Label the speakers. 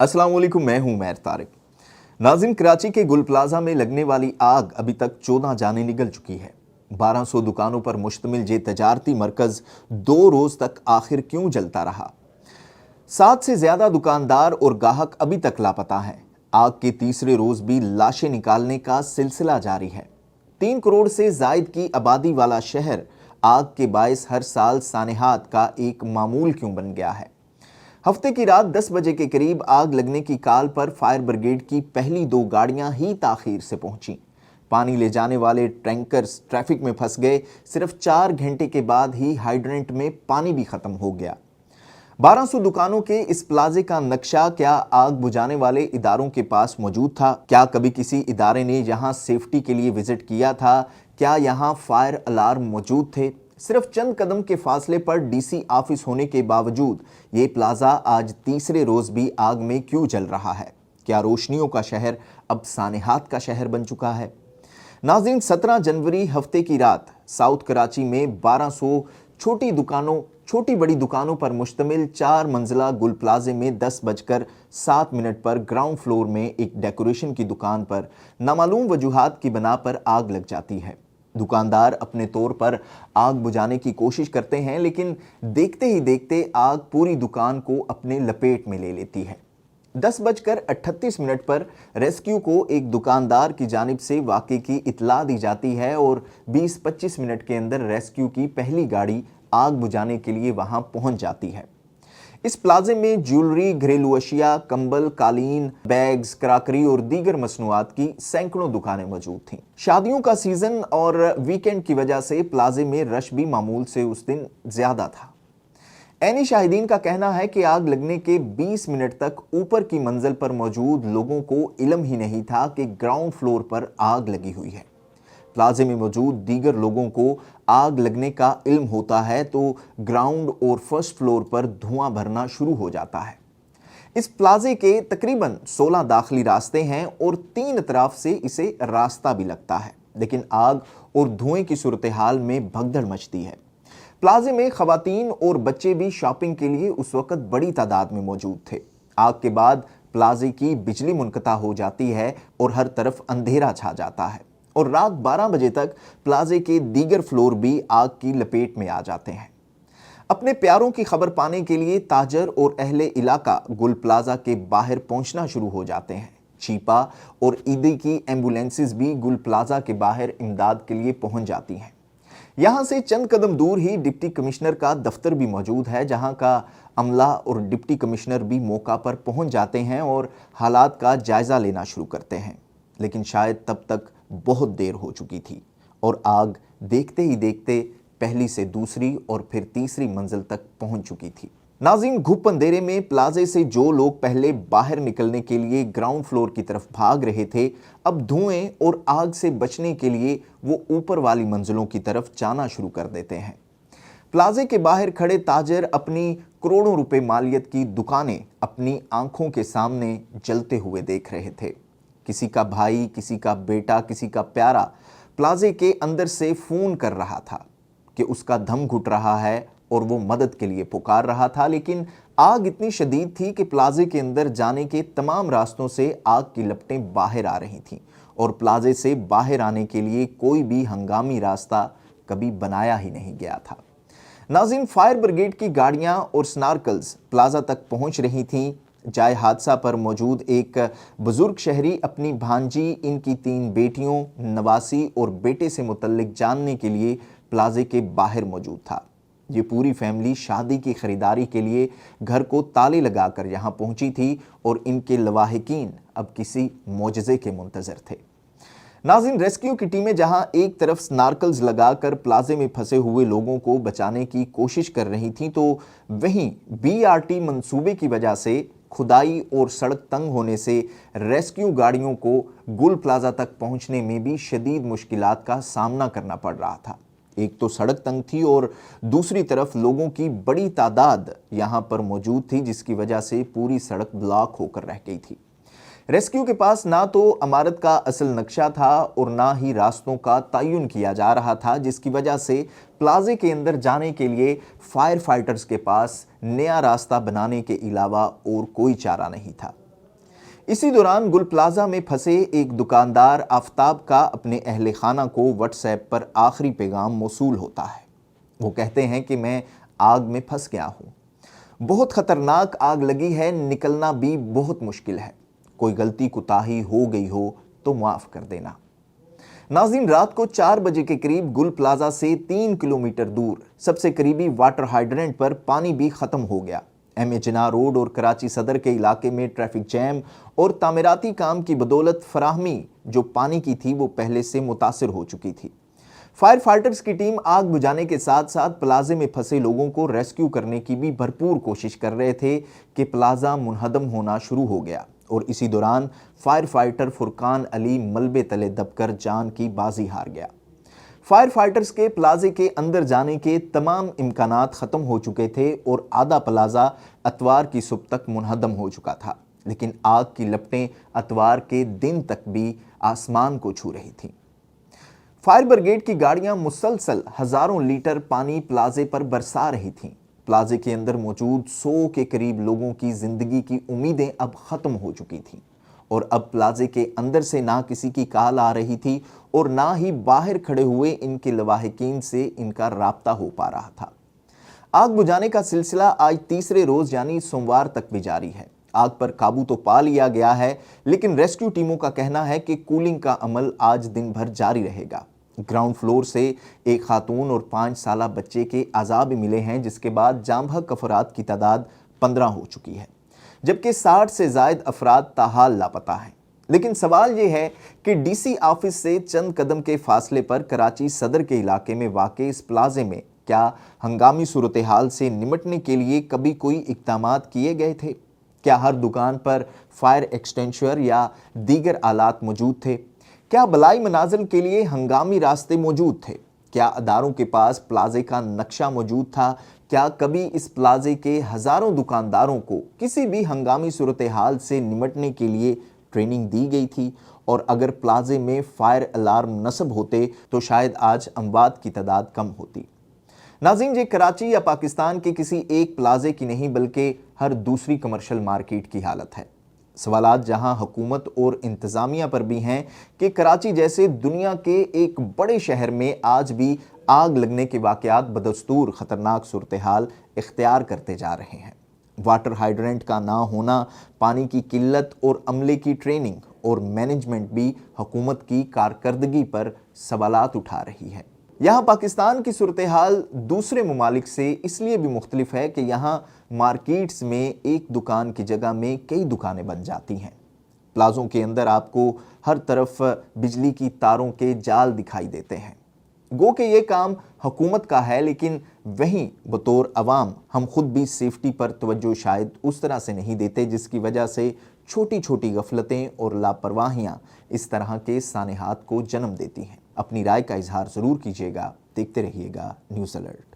Speaker 1: अस्सलाम वालेकुम, मैं हूं मैर तारिक। नाज़रीन, कराची के गुल प्लाजा में लगने वाली आग अभी तक 14 जानें निगल चुकी है। 1200 दुकानों पर मुश्तमिल ये तजारती मरकज़ 2 रोज़ तक आखिर क्यों जलता रहा? 7 से ज़्यादा दुकानदार और गाहक अभी तक लापता हैं। आग के तीसरे रोज़ भी लाशें निकालने का सिलसिला जारी है। 3 करोड़ से ज़ायद की आबादी वाला शहर आग के बायस हर साल सानेहात का एक मामूल क्यों बन गया है? हफ्ते की रात 10 बजे के करीब आग लगने की काल पर फायर ब्रिगेड की पहली 2 गाड़ियां ही ताखीर से पहुंची। पानी ले जाने वाले टैंकर्स ट्रैफिक में फंस गए। सिर्फ 4 घंटे के बाद ही हाइड्रेंट में पानी भी खत्म हो गया। 1200 दुकानों के इस प्लाजे का नक्शा क्या आग बुझाने वाले इदारों के पास मौजूद था? क्या कभी किसी इदारे ने यहां सेफ्टी के लिए विजिट किया था? क्या यहां फायर अलार्म मौजूद थे? सिर्फ चंद कदम के फासले पर डीसी ऑफिस होने के बावजूद ये प्लाजा आज तीसरे रोज भी आग में क्यों जल रहा है? क्या रोशनियों का शहर अब सानेहात का शहर बन चुका है? नाज़रीन, 17 जनवरी हफ्ते की रात साउथ कराची में 1200 छोटी बड़ी दुकानों पर मुश्तमिल 4 मंजिला गुल प्लाजे में 10:07 पर ग्राउंड फ्लोर में एक डेकोरेशन की दुकान पर नामालूम वजूहात की बिना पर आग लग जाती है। दुकानदार अपने तौर पर आग बुझाने की कोशिश करते हैं, लेकिन देखते ही देखते आग पूरी दुकान को अपने लपेट में ले लेती है। 10:38 पर रेस्क्यू को एक दुकानदार की जानिब से वाक़े की इत्तला दी जाती है और 20-25 मिनट के अंदर रेस्क्यू की पहली गाड़ी आग बुझाने के लिए वहां पहुंच जाती है। इस प्लाजे में ज्वेलरी, घरेलू अशिया, कंबल, कालीन, बैग्स, क्राकरी और दीगर मसनूआत की सैकड़ों दुकानें मौजूद थीं। शादियों का सीजन और वीकेंड की वजह से प्लाजे में रश भी मामूल से उस दिन ज्यादा था। ऐनी शाहिदीन का कहना है कि आग लगने के 20 मिनट तक ऊपर की मंजिल पर मौजूद लोगों को इल्म ही नहीं था कि ग्राउंड फ्लोर पर आग लगी हुई है। प्लाजे में मौजूद दीगर लोगों को आग लगने का इल्म होता है तो ग्राउंड और फर्स्ट फ्लोर पर धुआं भरना शुरू हो जाता है। इस प्लाजे के तकरीबन 16 दाखिली रास्ते हैं और 3 तरफ से इसे रास्ता भी लगता है, लेकिन आग और धुएं की सूरत हाल में भगदड़ मचती है। प्लाजे में खवातीन और बच्चे भी शॉपिंग के लिए उस वक्त बड़ी तादाद में मौजूद थे। आग के बाद प्लाजे की बिजली मुनक़ता हो जाती है और हर तरफ अंधेरा छा जाता है और रात 12 बजे तक प्लाजे के दीगर फ्लोर भी आग की लपेट में आ जाते हैं। अपने प्यारों की खबर पाने के लिए ताजर और अहले इलाका गुल प्लाजा के बाहर पहुंचना शुरू हो जाते हैं। चीपा और ईदी की एम्बुलेंसेस भी गुल प्लाजा के बाहर इमदाद के लिए पहुंच जाती हैं। यहां से चंद कदम दूर ही डिप्टी कमिश्नर का दफ्तर भी मौजूद है, जहां का अमला और डिप्टी कमिश्नर भी मौका पर पहुंच जाते हैं और हालात का जायजा लेना शुरू करते हैं। लेकिन शायद तब तक बहुत देर हो चुकी थी और आग देखते ही देखते पहली से दूसरी और फिर तीसरी मंजिल तक पहुंच चुकी थी। नाज़रीन, घुप अंधेरे में प्लाजे से जो लोग पहले बाहर निकलने के लिए ग्राउंड फ्लोर की तरफ भाग रहे थे, अब धुएं और आग से बचने के लिए वो ऊपर वाली मंजिलों की तरफ जाना शुरू कर देते हैं। प्लाजे के बाहर खड़े ताजर अपनी करोड़ों रुपए मालियत की दुकानें अपनी आंखों के सामने जलते हुए देख रहे थे। किसी का भाई, किसी का बेटा, किसी का प्यारा प्लाजे के अंदर से फोन कर रहा था कि उसका दम घुट रहा है और वो मदद के लिए पुकार रहा था, लेकिन आग इतनी शदीद थी कि प्लाजे के अंदर जाने के तमाम रास्तों से आग की लपटें बाहर आ रही थीं और प्लाजे से बाहर आने के लिए कोई भी हंगामी रास्ता कभी बनाया ही नहीं गया था। नाज़रीन, फायर ब्रिगेड की गाड़ियां और स्नार्कल्स प्लाजा तक पहुंच रही थीं। जाए हादसा पर मौजूद एक बुजुर्ग शहरी अपनी भांजी, इनकी 3 बेटियों, नवासी और बेटे से मुतल्लिक जानने के लिए प्लाजे के बाहर मौजूद था। ये पूरी फैमिली शादी की खरीदारी के लिए घर को ताले लगाकर यहाँ पहुंची थी और इनके लवाहिकीन अब किसी मोजज़े के मुंतज़र थे। नाज़रीन, रेस्क्यू की टीमें जहां एक तरफ स्नार्कल्स लगाकर प्लाजे में फंसे हुए लोगों को बचाने की कोशिश कर रही थीं, तो वहीं बीआरटी मंसूबे की वजह से खुदाई और सड़क तंग होने से रेस्क्यू गाड़ियों को गुल प्लाजा तक पहुंचने में भी शदीद मुश्किलात का सामना करना पड़ रहा था। एक तो सड़क तंग थी और दूसरी तरफ लोगों की बड़ी तादाद यहां पर मौजूद थी, जिसकी वजह से पूरी सड़क ब्लॉक होकर रह गई थी। रेस्क्यू के पास ना तो इमारत का असल नक्शा था और ना ही रास्तों का तयन किया जा रहा था, जिसकी वजह से प्लाजे के अंदर जाने के लिए फायर फाइटर्स के पास नया रास्ता बनाने के अलावा और कोई चारा नहीं था। इसी दौरान गुल प्लाजा में फंसे एक दुकानदार आफताब का अपने अहले खाना को व्हाट्सएप पर आखिरी पैगाम मौसूल होता है। वो कहते हैं कि मैं आग में फंस गया हूँ, बहुत खतरनाक आग लगी है, निकलना भी बहुत मुश्किल है, कोई गलती कोताही हो गई हो तो माफ़ कर देना। नाज़रीन, रात को 4 बजे के करीब गुल प्लाजा से 3 किलोमीटर दूर सबसे करीबी वाटर हाइड्रेंट पर पानी भी ख़त्म हो गया। एम.ए. जिन्ना रोड और कराची सदर के इलाके में ट्रैफिक जैम और तामीराती काम की बदौलत फराहमी जो पानी की थी वो पहले से मुतासिर हो चुकी थी। फायर फाइटर्स की टीम आग बुझाने के साथ साथ प्लाजे में फंसे लोगों को रेस्क्यू करने की भी भरपूर कोशिश कर रहे थे कि प्लाजा मुनहदम होना शुरू हो गया और इसी दौरान फायर फाइटर फुरकान अली मलबे तले दबकर जान की बाजी हार गया। फायर फाइटर्स के प्लाजे के अंदर जाने के तमाम इम्कानात ख़त्म हो चुके थे और आधा प्लाजा अतवार की सुबह तक मुनहदम हो चुका था, लेकिन आग की लपटें अतवार के दिन तक भी आसमान को छू रही थीं। फायर ब्रिगेड की गाड़ियां मुसलसल हज़ारों लीटर पानी प्लाजे पर बरसा रही थीं। प्लाजे के अंदर मौजूद 100 के करीब लोगों की ज़िंदगी की उम्मीदें अब ख़त्म हो चुकी थीं और अब प्लाजे के अंदर से ना किसी की कॉल आ रही थी और ना ही बाहर खड़े हुए इनके लवाहिकीन से इनका राब्ता हो पा रहा था। आग बुझाने का सिलसिला आज तीसरे रोज़ यानी सोमवार तक भी जारी है। आग पर काबू तो पा लिया गया है, लेकिन रेस्क्यू टीमों का कहना है कि कूलिंग का अमल आज दिन भर जारी रहेगा। ग्राउंड फ्लोर से एक खातून और 5 साला बच्चे के अज़ाब मिले हैं, जिसके बाद जाम बहक अफराद की तादाद 15 हो चुकी है, जबकि 60 से ज़ायद अफराद ताहाल लापता हैं। लेकिन सवाल ये है कि डीसी ऑफिस से चंद कदम के फासले पर कराची सदर के इलाके में वाक़े इस प्लाजे में क्या हंगामी सूरत हाल से निमटने के लिए कभी कोई इक़दामात किए गए थे? क्या हर दुकान पर फायर एक्सटेंशर या दीगर आलात मौजूद थे? क्या बलाई मनाजिल के लिए हंगामी रास्ते मौजूद थे? क्या अदारों के पास प्लाजे का नक्शा मौजूद था? क्या कभी इस प्लाजे के हज़ारों दुकानदारों को किसी भी हंगामी सूरत हाल से निमटने के लिए ट्रेनिंग दी गई थी? और अगर प्लाजे में फायर अलार्म नस्ब होते तो शायद आज अमवात की तादाद कम होती। नाज़रीन, ये कराची या पाकिस्तान के किसी एक प्लाजे की नहीं बल्कि हर दूसरी कमर्शियल मार्केट की हालत है। सवालात जहां हुकूमत और इंतज़ामिया पर भी हैं कि कराची जैसे दुनिया के एक बड़े शहर में आज भी आग लगने के वाक़यात बदस्तूर ख़तरनाक सूरत हाल इख्तियार करते जा रहे हैं। वाटर हाइड्रेंट का ना होना, पानी की किल्लत और अमले की ट्रेनिंग और मैनेजमेंट भी हुकूमत की कारकर्दगी पर सवालात उठा रही है। यहाँ पाकिस्तान की सूरत हाल दूसरे ममालिक से इसलिए भी मुख्तलिफ है कि यहाँ मार्केट्स में एक दुकान की जगह में कई दुकानें बन जाती हैं। प्लाज़ों के अंदर आपको हर तरफ बिजली की तारों के जाल दिखाई देते हैं। गो कि ये काम हुकूमत का है, लेकिन वहीं बतौर अवाम हम खुद भी सेफ्टी पर तवज्जो शायद उस तरह से नहीं देते, जिसकी वजह से छोटी छोटी गफलतें और लापरवाहियाँ इस तरह के सानेहात को जन्म देती हैं। अपनी राय का इजहार ज़रूर कीजिएगा। देखते रहिएगा न्यूज़ अलर्ट।